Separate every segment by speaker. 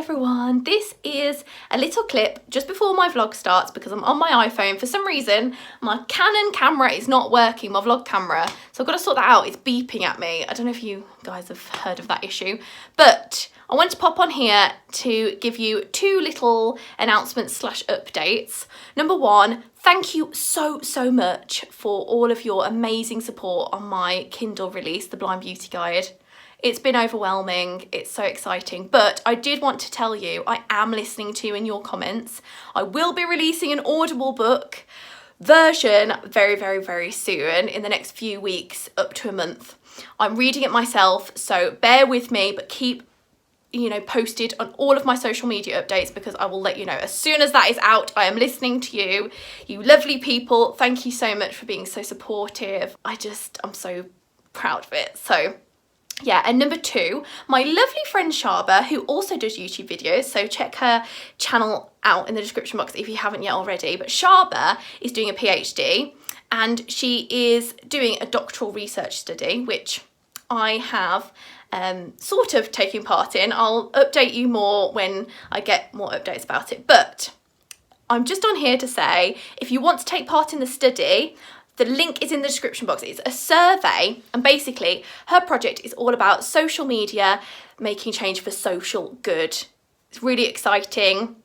Speaker 1: everyone, this is a little clip just before my vlog starts because I'm on my iPhone. For some reason my Canon camera is not working, my vlog camera, so I've got to sort that out. It's beeping at me. I don't know if you guys have heard of that issue, but I want to pop on here to give you two little announcements slash updates. Number one, thank you so much for all of your amazing support on my Kindle release, The Blind Beauty Guide. It's been overwhelming, it's so exciting, but I did want to tell you I am listening to you in your comments. I will be releasing an Audible book version very soon, in the next few weeks, up to a month. I'm reading it myself, so bear with me, but keep posted on all of my social media updates because I will let you know as soon as that is out. I am listening to you, you lovely people. Thank you so much for being so supportive. I'm so proud of it. So yeah, and number two, my lovely friend Shaba, who also does YouTube videos, so check her channel out in the description box if you haven't yet already, but Shaba is doing a PhD and she is doing a doctoral research study, which I have sort of taken part in. I'll update you more when I get more updates about it, but I'm just on here to say, if you want to take part in the study, the link is in the description box. It's a survey, and basically her project is all about social media making change for social good. It's really exciting.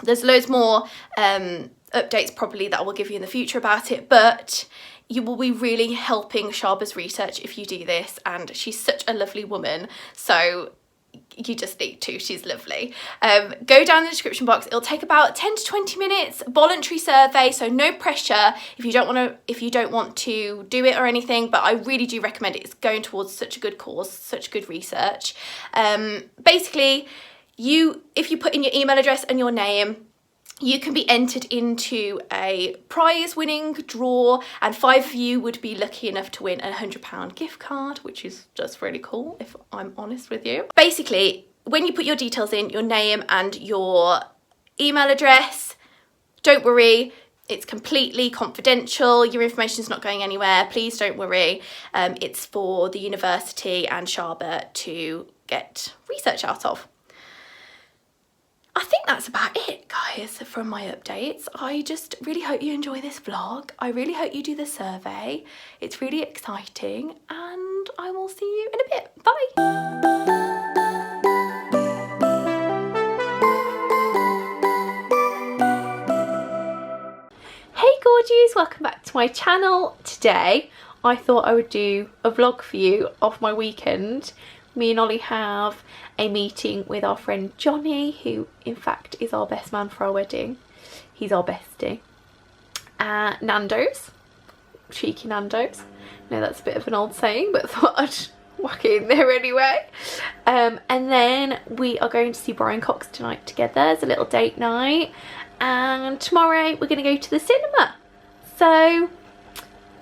Speaker 1: There's loads more updates probably that I will give you in the future about it, but you will be really helping Shaba's research if you do this, and she's such a lovely woman, so you just need to. She's lovely. Go down in the description box. It'll take about 10 to 20 minutes, voluntary survey, so no pressure if you don't want to do it or anything, but I really do recommend it. It's going towards such a good cause, such good research. Basically, if you put in your email address and your name, you can be entered into a prize winning draw, and 5 of you would be lucky enough to win a £100 gift card, which is just really cool if I'm honest with you. Basically, when you put your details in, your name and your email address, don't worry, it's completely confidential. Your information is not going anywhere. Please don't worry. It's for the university and Shaba to get research out of. I think that's about it, guys, from my updates. I just really hope you enjoy this vlog. I really hope you do the survey. It's really exciting, and I will see you in a bit. Bye. Hey gorgeous, welcome back to my channel. Today, I thought I would do a vlog for you of my weekend. Me and Ollie have a meeting with our friend Johnny, who in fact is our best man for our wedding. He's our bestie. Nando's, cheeky Nando's. I know that's a bit of an old saying, but I thought I'd whack it in there anyway. And then we are going to see Brian Cox tonight together as a little date night. And tomorrow we're going to go to the cinema. So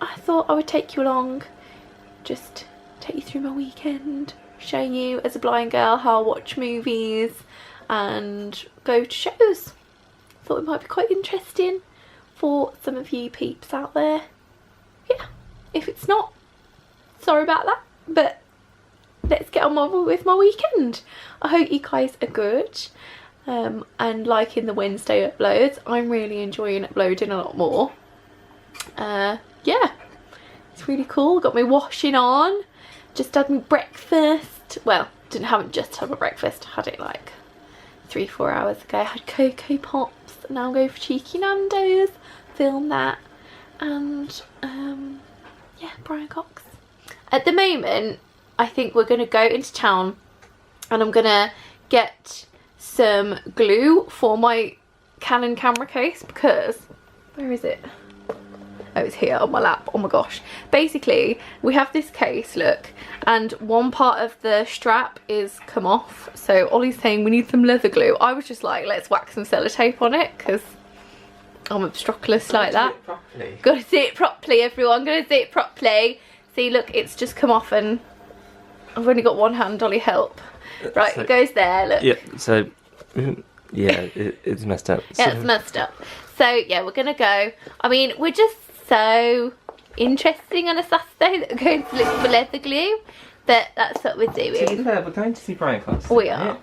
Speaker 1: I thought I would take you along, just take you through my weekend, show you as a blind girl how I watch movies and go to shows. Thought it might be quite interesting for some of you peeps out there. Yeah, if it's not, sorry about that, but let's get on with my weekend. I hope you guys are good and liking the Wednesday uploads. I'm really enjoying uploading a lot more. Yeah, it's really cool. Got my washing on. Just had my breakfast. Well, haven't just had my breakfast. Had it like 3-4 hours ago. I had Cocoa Pops. Now I'm going for cheeky Nando's. Film that. And yeah, Brian Cox. At the moment, I think we're going to go into town and I'm going to get some glue for my Canon camera case because, where is it? Oh, it's here on my lap. Oh my gosh. Basically, we have this case, look, and one part of the strap is come off. So Ollie's saying we need some leather glue. I was just like, let's whack some sellotape on it because I'm obstropolous like that. Gotta see it properly, everyone. Gotta see it properly. See, look, it's just come off and I've only got one hand. Ollie, help. Right, so, it goes there, look. Yeah, so, yeah, it's messed up. Yeah, it's messed up. So, yeah, we're gonna go. I mean, we're just so interesting on a Saturday that we're going to look for leather glue. But that's what we're doing.
Speaker 2: To be fair, we're going to see Brian Cox.
Speaker 1: We are.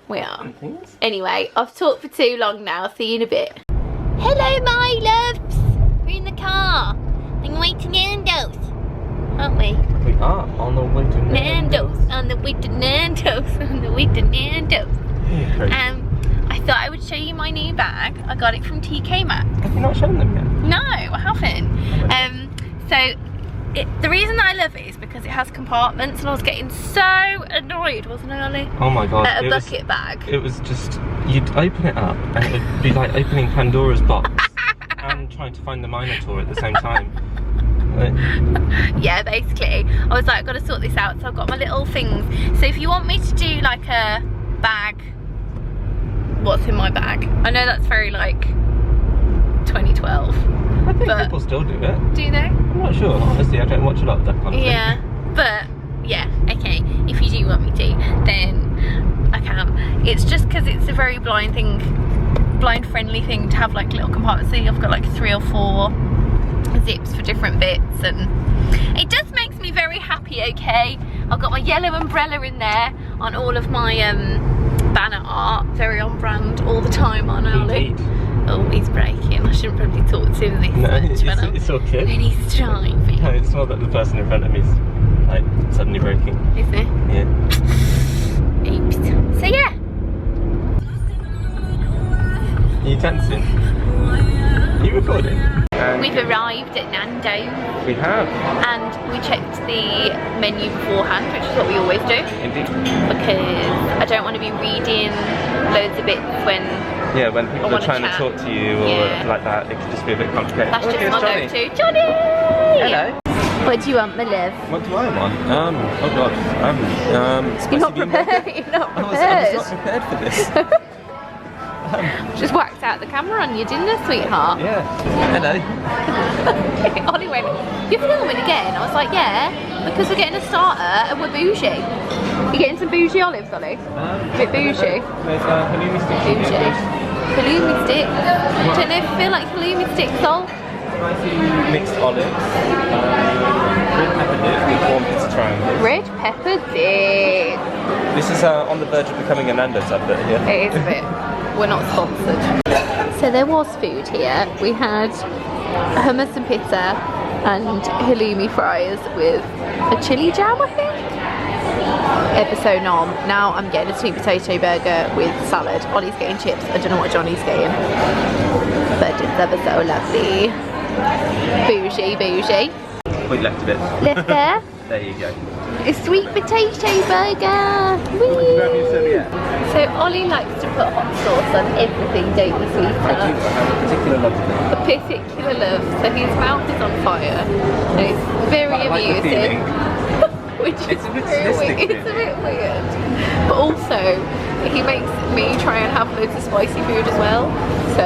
Speaker 1: Anyway, I've talked for too long now. See you in a bit. Hello, my loves. We're in the car. I'm waiting Nando's. Aren't we?
Speaker 2: We are on the way to Nando's.
Speaker 1: On the way to Nando's. On the way to Nando's. I thought I would show you my new bag. I got it from TK Maxx.
Speaker 2: Have you not shown them yet?
Speaker 1: No, I haven't. The reason I love it is because it has compartments, and I was getting so annoyed, wasn't I, Ollie?
Speaker 2: Oh my god.
Speaker 1: At a bucket bag.
Speaker 2: It was just, you'd open it up and it would be like opening Pandora's box and trying to find the Minotaur at the same time.
Speaker 1: Yeah, basically. I was like, I've got to sort this out, so I've got my little things. So if you want me to do like a bag, what's in my bag? I know that's very like 2012.
Speaker 2: I think people still do it.
Speaker 1: Do they?
Speaker 2: I'm not sure, honestly. I don't watch a lot of that kind of thing.
Speaker 1: Yeah, but yeah, okay. If you do want me to, then I can. It's just because it's a very blind friendly thing to have like little compartments. See, I've got like 3 or 4 zips for different bits, and it just makes me very happy. Okay, I've got my yellow umbrella in there on all of my banner art, very on brand all the time, aren't I, Ollie? Oh, he's braking. I shouldn't probably talk to him this much
Speaker 2: it's okay.
Speaker 1: when he's driving.
Speaker 2: No, it's not that the person in front of me is like suddenly braking.
Speaker 1: Is it?
Speaker 2: Yeah.
Speaker 1: Oops. So yeah.
Speaker 2: Are you dancing? Are you recording?
Speaker 1: We've arrived at Nando.
Speaker 2: We have.
Speaker 1: And we checked the menu beforehand, which is what we always do.
Speaker 2: Indeed.
Speaker 1: Because I don't want to be reading loads of bits when
Speaker 2: people are trying to talk to you or like that, it can just be a bit complicated.
Speaker 1: That's just my go-to. Johnny!
Speaker 2: Hello.
Speaker 1: What do you want, my love?
Speaker 2: What do I want? Oh god.
Speaker 1: You're not prepared. You're not prepared.
Speaker 2: I was not prepared for this.
Speaker 1: Just whacked out the camera on you, didn't I, sweetheart?
Speaker 2: Yeah. Hello.
Speaker 1: Ollie went, you're filming again? I was like, yeah, because we're getting a starter and we're bougie. You getting some bougie olives, Ollie? A bit bougie.
Speaker 2: There's halloumi sticks.
Speaker 1: Bougie. Halloumi sticks. Don't know if you feel like halloumi sticks, Sol.
Speaker 2: Mixed olives. Red pepper dip with warm pizza triangle.
Speaker 1: Red pepper dip.
Speaker 2: This is on the verge of becoming a Nando's advert here.
Speaker 1: It is a bit. We're not sponsored. So there was food here. We had hummus and pizza and halloumi fries with a chili jam, I think. Episode nom. Now I'm getting a sweet potato burger with salad. Ollie's getting chips. I don't know what Johnny's getting. But it's ever so lovely. Bougie, bougie.
Speaker 2: We left a bit.
Speaker 1: Left there.
Speaker 2: There you go.
Speaker 1: A sweet potato burger. Whee! So Ollie likes to put hot sauce on everything, don't you, sweetheart?
Speaker 2: I do. I have a particular love for that.
Speaker 1: A particular love. So his mouth is on fire. And it's very amusing. Which is a bit weird. It's a bit weird. But also, he makes me try and have loads of spicy food as well. So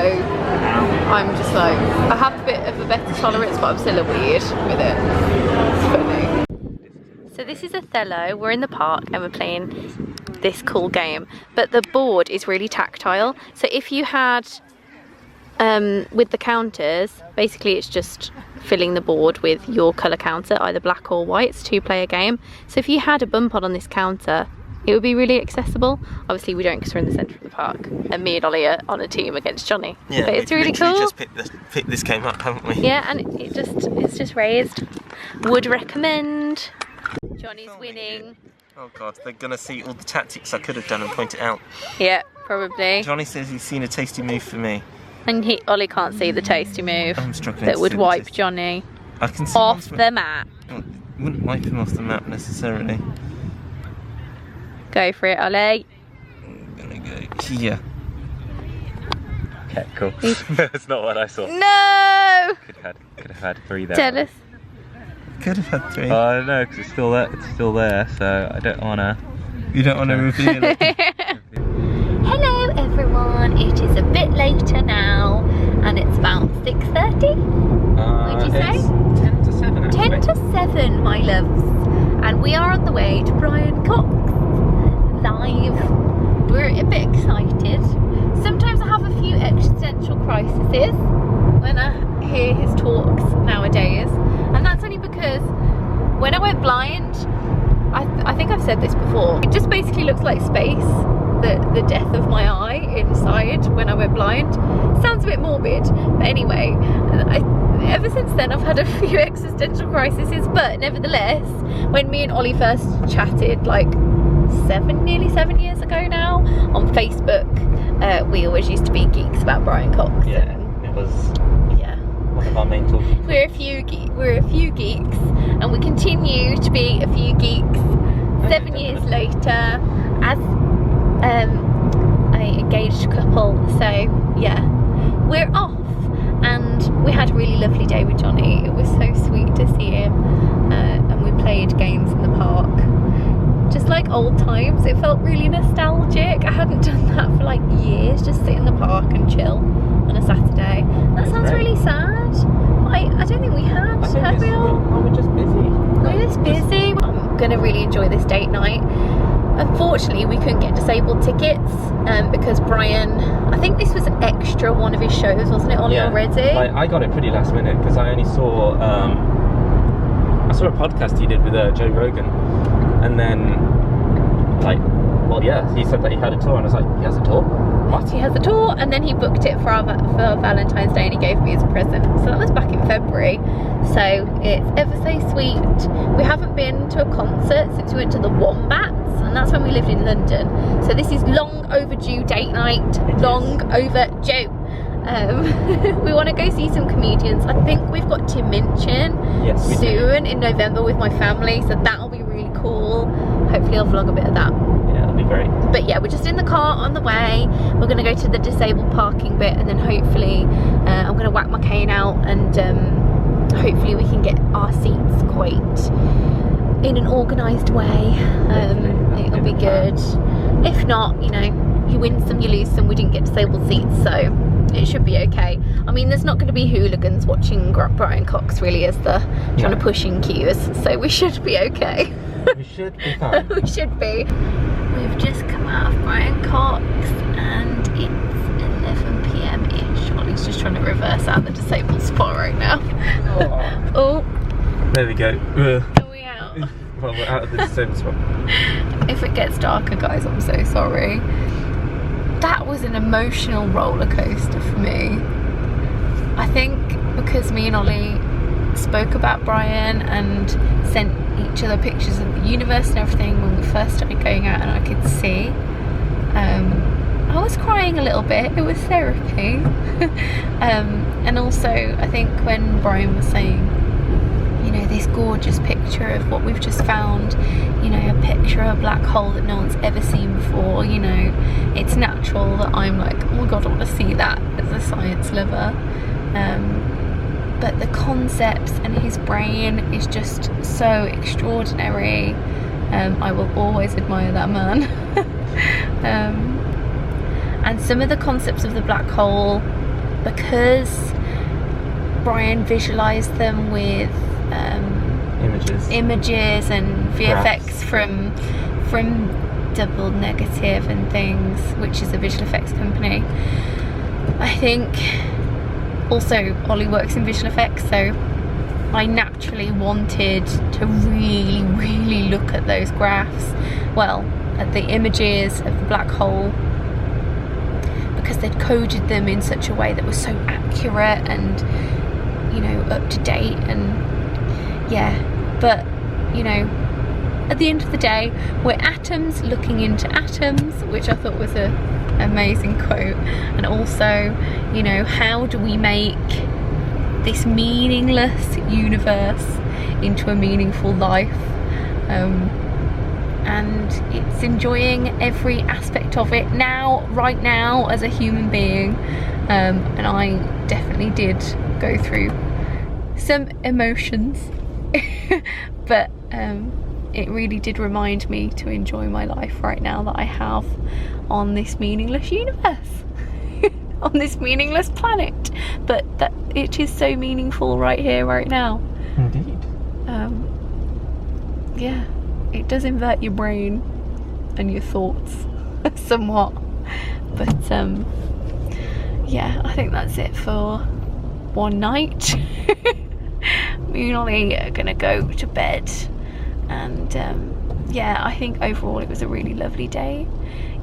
Speaker 1: I'm just like, I have a bit of a better tolerance, but I'm still a weird with it. It's funny. So this is Othello. We're in the park and we're playing this cool game. But the board is really tactile. So if you had, with the counters, basically it's just filling the board with your colour counter, either black or white. It's a 2-player game. So if you had a bump on this counter, it would be really accessible. Obviously we don't because we're in the centre of the park. And me and Ollie are on a team against Johnny.
Speaker 2: Yeah,
Speaker 1: but it's really cool.
Speaker 2: Just picked this game up, haven't we?
Speaker 1: Yeah, and it's just raised. Would recommend. Johnny's winning.
Speaker 2: Oh god, they're gonna see all the tactics I could have done and point it out.
Speaker 1: Yeah, probably.
Speaker 2: Johnny says he's seen a tasty move for me.
Speaker 1: And Ollie can't see the tasty move
Speaker 2: I'm struggling
Speaker 1: that
Speaker 2: to
Speaker 1: would
Speaker 2: see
Speaker 1: wipe Johnny
Speaker 2: I can see
Speaker 1: off the map.
Speaker 2: It wouldn't wipe him off the map necessarily.
Speaker 1: Go for it, Ollie.
Speaker 2: I'm gonna go here. Okay, cool. That's not what I saw.
Speaker 1: No!
Speaker 2: Could have had 3 there.
Speaker 1: Jealous.
Speaker 2: Could have had 3.
Speaker 3: I don't know, because it's still there, so I don't wanna.
Speaker 2: You don't want to reveal it.
Speaker 1: Hello everyone, it is a bit later now and it's about 6:30. Would you say?
Speaker 2: 10 to 7 actually.
Speaker 1: 10 to 7, my loves. And we are on the way to Brian Cox live. We're a bit excited. Sometimes I have a few existential crises when I hear his talks nowadays. And that's only because when I went blind, I think I've said this before. It just basically looks like space. The death of my eye inside when I went blind. Sounds a bit morbid, but anyway, ever since then I've had a few existential crises, but nevertheless, when me and Ollie first chatted like nearly 7 years ago now on Facebook, we always used to be geeks about Brian Cox.
Speaker 2: Yeah, it was one of our main talking.
Speaker 1: We're a few geeks, and we continue to be a few geeks 7 years later as an engaged couple. So yeah, we're off, and we had a really lovely day with Johnny. It was so sweet to see him, and we played games in the park, just like old times. It felt really nostalgic. I hadn't done that for like years, just sit in the park and chill on a Saturday. That sounds really sad. I don't think we had we all?
Speaker 2: We're just busy.
Speaker 1: We're just busy. I'm gonna really enjoy this date night. Unfortunately, we couldn't get disabled tickets because Brian, I think this was an extra one of his shows, wasn't it, Ollie, already?
Speaker 2: Like, I got it pretty last minute because I only saw a podcast he did with Joe Rogan, and then he said that he had a tour, and I was like, he has a tour? What?
Speaker 1: He has a tour, and then he booked it for Valentine's Day, and he gave me as a present. So that was back in February. So it's ever so sweet. We haven't been to a concert since we went to the Wombats, and that's when we lived in London. So this is long overdue date night. Long overdue. We want to go see some comedians. I think we've got Tim Minchin soon in November with my family, so that'll be really cool. Hopefully I'll vlog a bit of that.
Speaker 2: Yeah, that'll be great.
Speaker 1: But yeah, we're just in the car on the way. We're going to go to the disabled parking bit, and then hopefully I'm going to whack my cane out, and hopefully we can get our seats quite in an organised way. It'll be good. If not, you know, you win some, you lose some. We didn't get disabled seats, so it should be okay. I mean, there's not going to be hooligans watching Brian Cox really as the trying to push in queues, so we should be okay.
Speaker 2: We should be fine.
Speaker 1: We should be. We've just come out of Brian Cox, and it's 11 PM ish. Ollie's just trying to reverse out the disabled spot right now. Oh.
Speaker 2: There we go.
Speaker 1: Are we out?
Speaker 2: Well, we're out of the disabled spot.
Speaker 1: If it gets darker, guys, I'm so sorry. That was an emotional roller coaster for me. I think because me and Ollie spoke about Brian and sent each other pictures of the universe and everything when we first started going out, and I could see, I was crying a little bit. It was therapy. And also I think when Brian was saying, you know, this gorgeous picture of what we've just found, you know, a picture of a black hole that no one's ever seen before, you know, it's natural that I'm like, oh my god, I want to see that as a science lover. But the concepts and his brain is just so extraordinary. I will always admire that man. And some of the concepts of the black hole, because Brian visualized them with images and VFX from Double Negative and things, which is a visual effects company. I think also Ollie works in visual effects, so I naturally wanted to really look at those graphs, well, at the images of the black hole, because they'd coded them in such a way that was so accurate and, you know, up to date. And yeah, but you know, at the end of the day, we're atoms looking into atoms, which I thought was an amazing quote. And also, you know, how do we make this meaningless universe into a meaningful life? And it's enjoying every aspect of it now, right now, as a human being. And I definitely did go through some emotions, but it really did remind me to enjoy my life right now that I have on this meaningless universe, on this meaningless planet, but that it is so meaningful right here, right now.
Speaker 2: Indeed.
Speaker 1: Yeah, it does invert your brain and your thoughts somewhat, but yeah, I think that's it for one night. Me and Ollie are gonna go to bed, and yeah, I think overall it was a really lovely day,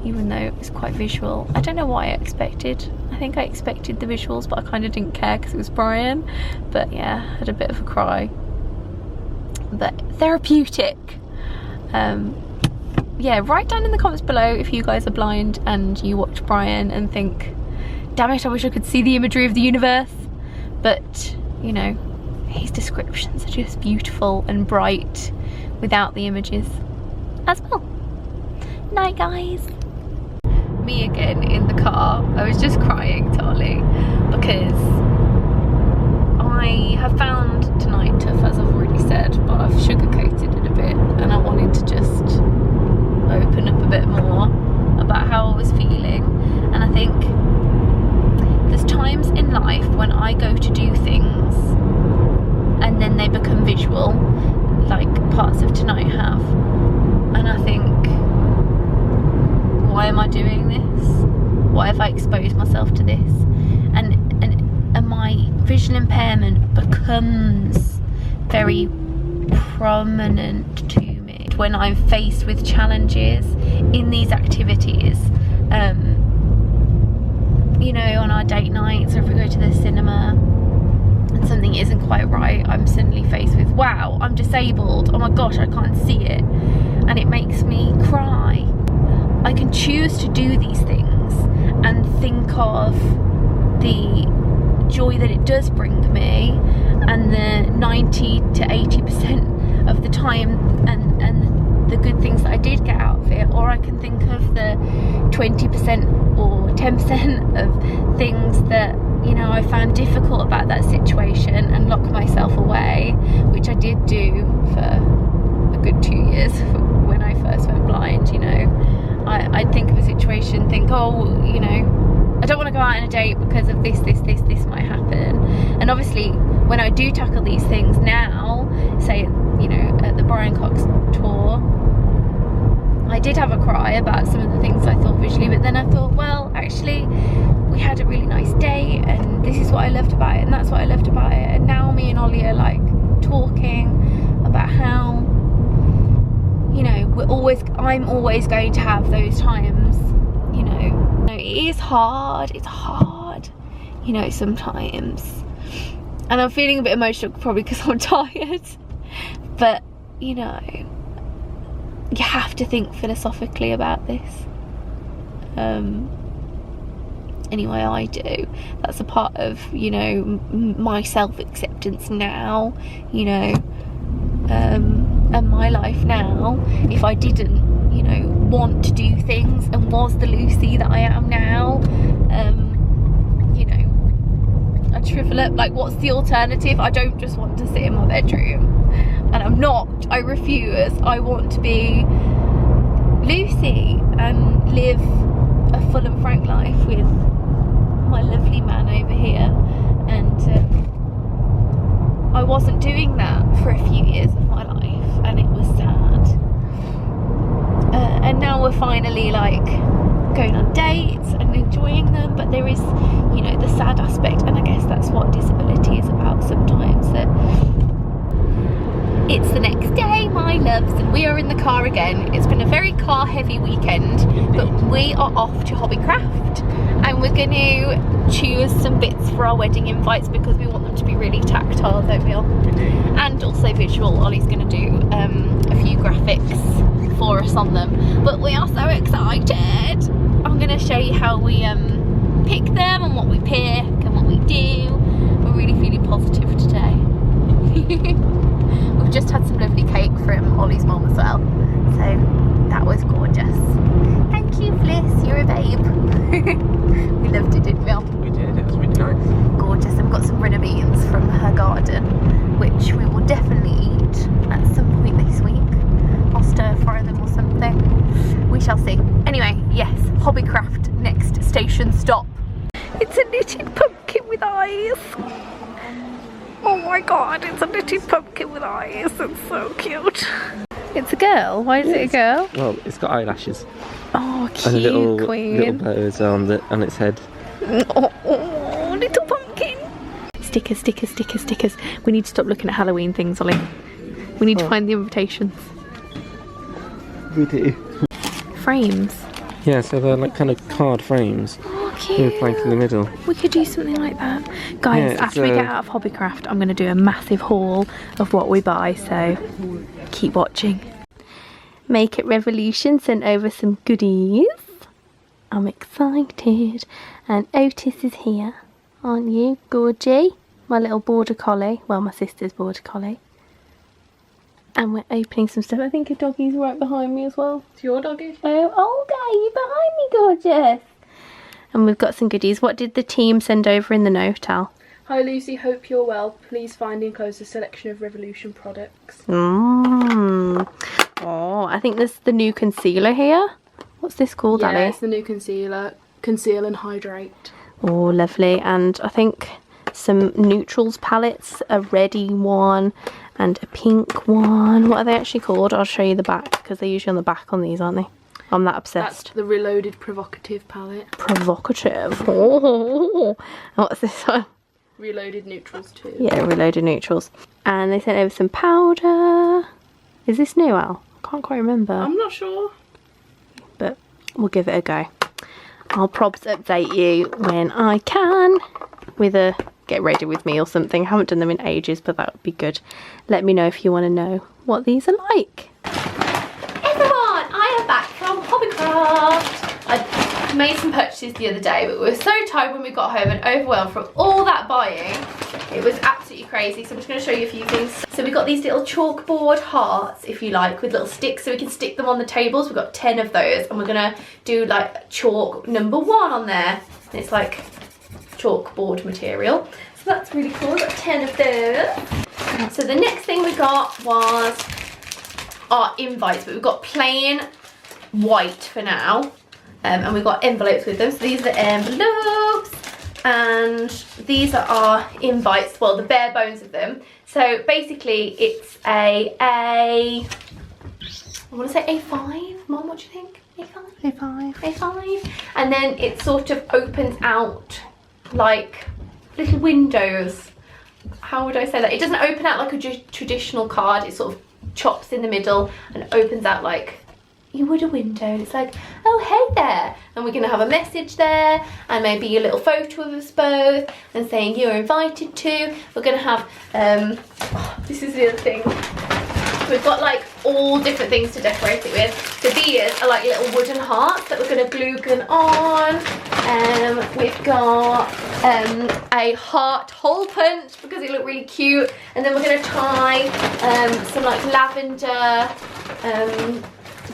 Speaker 1: even though it was quite visual. I don't know why I expected. I think I expected the visuals, but I kind of didn't care because it was Brian. But yeah, I had a bit of a cry. But therapeutic. Yeah, write down in the comments below if you guys are blind and you watch Brian and think, damn it, I wish I could see the imagery of the universe. But, you know, his descriptions are just beautiful and bright without the images as well. Night, guys. Me again in the car. I was just crying to Ollie because I have found tonight tough, as I've already said, but I've sugar-coated it a bit and I wanted to just open up a bit more about how I was feeling. And I think there's times in life when I go to do things and then they become visual, like parts of tonight have, and I think, why am I doing this? Why have I exposed myself to this? And my visual impairment becomes very prominent to me when I'm faced with challenges in these activities. You know, on our date nights, or if we go to the cinema and something isn't quite right, I'm suddenly faced with, wow, I'm disabled, oh my gosh, I can't see it, and it makes me cry. I can choose to do these things and think of the joy that it does bring me and the 90 to 80% of the time and the good things that I did get out of it, or I can think of the 20% or 10% of things that, you know, I found difficult about that situation and lock myself away, which I did do for a good 2 years when I first went blind. You know, I'd think of a situation, think, oh, you know, I don't want to go out on a date because of this might happen. And obviously when I do tackle these things now, say, you know, at the Brian Cox tour, I did have a cry about some of the things I thought visually, but then I thought, well, actually we had a really nice day and this is what I loved about it and that's what I loved about it. And now me and Ollie are like talking about how, you know, I'm always going to have those times, you know, it is hard, it's hard, you know, sometimes. And I'm feeling a bit emotional probably because I'm tired, but, you know, you have to think philosophically about this. Anyway, I do. That's a part of, you know, my self-acceptance now, you know, and my life now. If I didn't, you know, want to do things and was the Lucy that I am now, you know, I'd shrivel up. Like, what's the alternative? I don't just want to sit in my bedroom, and I'm not. I refuse. I want to be Lucy and live a full and frank life with my lovely man over here. And I wasn't doing that for a few years of my life, and it was sad. And now we're finally like going on dates and enjoying them, but there is, you know, the sad aspect, and I guess that's what disability is about sometimes, that it's the next day, my loves, and we are in the car again. It's been a very car heavy weekend, but we are off to Hobbycraft and we're going to choose some bits for our wedding invites because we want them to be really tactile, don't we all? And also visual. Ollie's going to do a few graphics for us on them, but we are so excited. I'm going to show you how we pick them and what we pick and what we do. We're really feeling positive today. We've just had some lovely cake from Ollie's mum as well, so that was gorgeous. Thank you, Bliss, you're a babe. We loved it, didn't we?
Speaker 2: We did, it was really nice.
Speaker 1: Gorgeous. And we've got some runner beans from her garden, which we will definitely eat at some point this week. I'll stir fry them or something. We shall see. Anyway, yes, Hobbycraft, next station stop. It's a knitted pumpkin with eyes. Oh my god, it's a knitted pumpkin with eyes. It's so cute. It's a girl. Why is it a girl?
Speaker 2: Well, it's got eyelashes.
Speaker 1: Oh, cute,
Speaker 2: and a little
Speaker 1: queen.
Speaker 2: bows on its head.
Speaker 1: Oh, little pumpkin. Stickers, stickers, stickers, stickers. We need to stop looking at Halloween things, Ollie. We need to find the invitations.
Speaker 2: We do.
Speaker 1: Frames.
Speaker 2: Yeah, so they're like kind of card frames.
Speaker 1: Oh, cute.
Speaker 2: With like in the middle.
Speaker 1: We could do something like that. Guys,
Speaker 2: Yeah,
Speaker 1: after we get out of Hobbycraft, I'm going to do a massive haul of what we buy, so keep watching. Make It Revolution sent over some goodies. I'm excited. And Otis is here, aren't you, Gorgie? My little border collie. Well, my sister's border collie. And we're opening some stuff. I think a doggie's right behind me as well. It's your doggy? Oh, Olga, you behind me, gorgeous. And we've got some goodies. What did the team send over in the note, Al?
Speaker 4: Hi Lucy, hope you're well. Please find and enclose a selection of Revolution products.
Speaker 1: Oh, I think there's the new concealer here. What's this called, Ali?
Speaker 4: Yeah, it's the new concealer. Conceal and hydrate.
Speaker 1: Oh, lovely. And I think some neutrals palettes, a reddy one and a pink one. What are they actually called? I'll show you the back, because they're usually on the back on these, aren't they? I'm that obsessed.
Speaker 4: That's the Reloaded Provocative palette.
Speaker 1: Provocative. Oh. What's this one?
Speaker 4: Reloaded Neutrals too.
Speaker 1: Yeah, Reloaded Neutrals. And they sent over some powder. Is this new, Al? I can't quite remember.
Speaker 4: I'm not sure.
Speaker 1: But we'll give it a go. I'll probs update you when I can with a get ready with me or something. I haven't done them in ages, but that would be good. Let me know if you want to know what these are like. Everyone, I am back from Hobbycraft. I made some purchases the other day, but we were so tired when we got home and overwhelmed from all that buying. It was absolutely crazy, so I'm just going to show you a few things. So we got these little chalkboard hearts, if you like, with little sticks so we can stick them on the tables. We've got 10 of those, and we're going to do like chalk number 1 on there. And it's like chalkboard material. So that's really cool. We've got 10 of those. So the next thing we got was our invites, but we've got plain white for now. And we've got envelopes with them. So these are the envelopes. And these are our invites, well, the bare bones of them. So basically it's I want to say A5. Mom, what do you think? A5? A5. And then it sort of opens out like little windows. How would I say that? It doesn't open out like a traditional card. It sort of chops in the middle and opens out like you would a window, and it's like, oh hey there, and we're gonna have a message there and maybe a little photo of us both and saying you're invited to. We're gonna have this is the other thing, we've got like all different things to decorate it with. So these are like little wooden hearts that we're gonna glue gun on. We've got a heart hole punch because it looked really cute, and then we're gonna tie some like lavender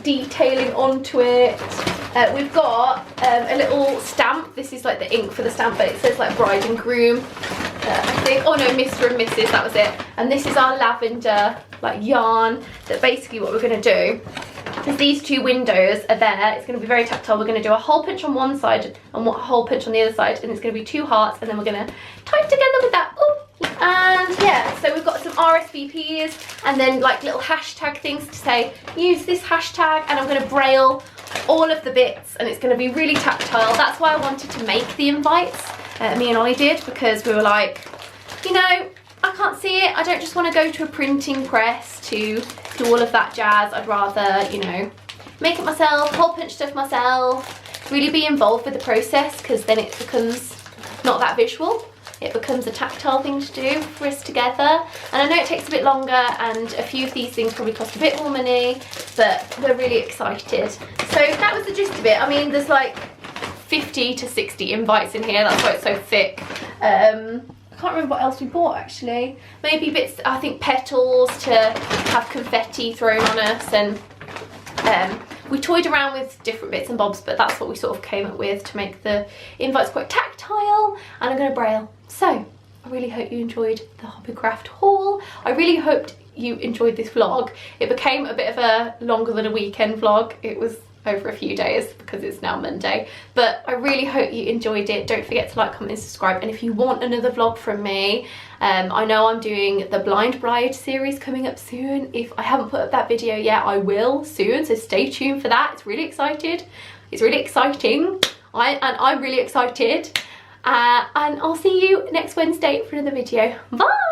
Speaker 1: detailing onto it. We've got a little stamp. This is like the ink for the stamp, but it says like bride and groom, I think. Oh no, Mr. and Mrs, that was it. And this is our lavender like yarn. That basically what we're going to do is these 2 windows are there. It's going to be very tactile. We're going to do a hole punch on one side and a hole punch on the other side, and it's going to be 2 hearts, and then we're going to tie it together with that. Ooh. And yeah, so we've got some RSVPs and then like little hashtag things to say use this hashtag, and I'm going to braille all of the bits, and it's going to be really tactile. That's why I wanted to make the invites, me and Ollie did, because we were like, you know, I can't see it. I don't just want to go to a printing press to do all of that jazz. I'd rather, you know, make it myself, hole punch stuff myself, really be involved with the process, because then it becomes not that visual. It becomes a tactile thing to do for us together. And I know it takes a bit longer, and a few of these things probably cost a bit more money, but we're really excited. So that was the gist of it. I mean, there's like 50 to 60 invites in here. That's why it's so thick. I can't remember what else we bought actually. Maybe bits, I think petals to have confetti thrown on us, and we toyed around with different bits and bobs, but that's what we sort of came up with to make the invites quite tactile. And I'm going to braille. So I really hope you enjoyed the Hobbycraft haul. I really hoped you enjoyed this vlog. It became a bit of a longer than a weekend vlog. It was over a few days because it's now Monday, but I really hope you enjoyed it. Don't forget to like, comment and subscribe, and if you want another vlog from me, I know I'm doing the Blind Bride series coming up soon. If I haven't put up that video yet, I will soon, so stay tuned for that. It's really exciting. I'm really excited, and I'll see you next Wednesday for another video. Bye.